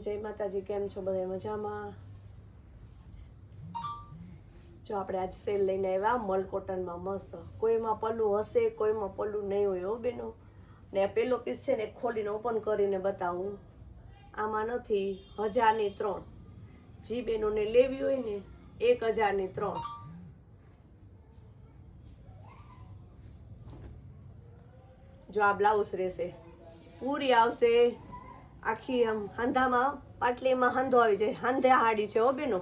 જય માતાજી, કેમ છો બધા? મજામાં? જો આપણે આજ સેલ લઈને આવ્યા મલ કોટનમાં મસ્ત. કોઈમાં પલ્લું હશે, કોઈમાં પલ્લું નહીં હોય હો બેનો. ને આ પેલો પીસ છે ને ખોલીને ઓપન કરીને બતાવું. આમાં નથી 1000ની 3. જી બેનોને લેવી હોય ને 1000ની 3. જો આ બ્લાઉઝ રહેશે, પૂરી આવશે આખી, આમ હાંધામાં પાટલીમાં હાંધો આવી જાય. હાંધે હાડી છે હો બેનો.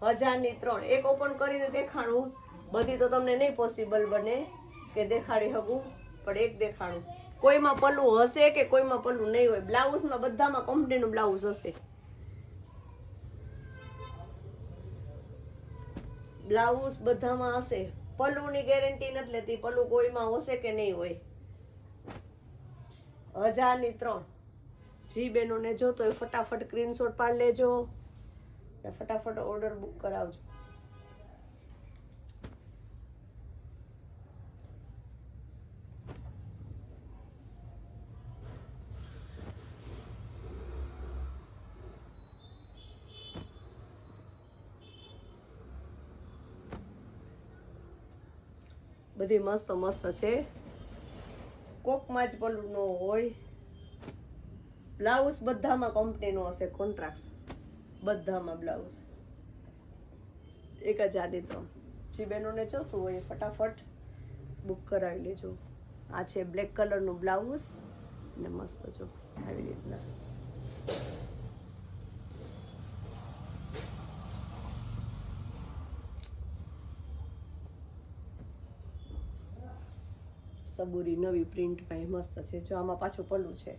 1000ની 3. એક ઓપન કરીને દેખાડું. બધી તો તમને નહીં પોસિબલ બને કે દેખાડી શકું, પણ એક દેખાડું. કોઈમાં પલ્લું હશે કે કોઈમાં પલ્લું નહીં હોય. બ્લાઉઝમાં બધામાં કંપનીનું બ્લાઉઝ હશે. બ્લાઉઝ બધામાં હશે. પલ્લુની ગેરંટી નથી લેતી, પલ્લું કોઈમાં હશે કે નહીં હોય. 1000ની 3. જી બેનોને જોતો હોય ફટાફટ સ્ક્રીનશોટ પાડી લેજો, ફટાફટ ઓર્ડર બુક કરાવજો. બધી મસ્ત મસ્ત છે. કોકમાં જ પલ્લું ન હોય. બ્લાઉઝ બધામાં કંપનીનો હશે, કોન્ટ્રાક્ટ બધામાં બ્લાઉઝ. 1000ની 3. જે બેનોને જોતું હોય ફટાફટ બુક કરાવી લેજો. આ છે બ્લેક કલરનું બ્લાઉઝ ને મસ્ત જો આવી રીતના. સબુરી નવી પ્રિન્ટ ભાઈ મસ્ત છે. જો આમાં પાછું પલ્લું છે.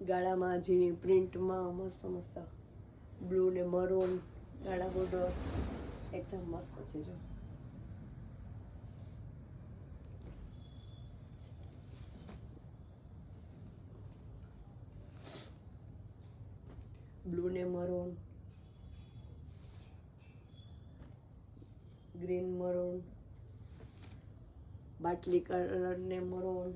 ગાળામાં ઝીણી પ્રિન્ટમાં મસ્ત મસ્ત બ્લુ ને મરૂન ગાળા બોર્ડર એકદમ મસ્ત છે. જો બ્લુ ને મરૂન, ગ્રીન મરૂન, બાટલી કલર ને મરૂન.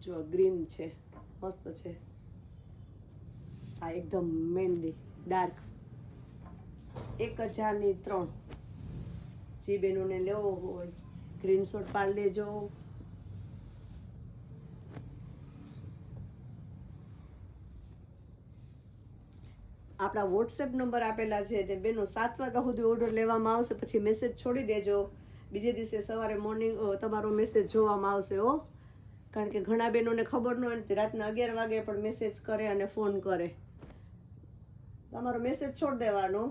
જો ગ્રીન છે, મસ્ત છે. આ એકદમ મહેંદી ડાર્ક. 1000ની 3. જે બેનોને લેવો હોય સ્ક્રીનશોટ પાડી લેજો. આપણા વોટ્સએપ નંબર આપેલા છે તે બેનો 7 વાગ્યા સુધી ઓર્ડર લેવામાં આવશે. પછી મેસેજ છોડી દેજો. બીજે દિવસે સવારે મોર્નિંગ તમારો મેસેજ જોવામાં આવશે હો. કારણ કે ઘણા બહેનોને ખબર ન હોય ને રાતના 11 વાગે પણ મેસેજ કરે અને ફોન કરે. તમારો મેસેજ છોડી દેવાનો.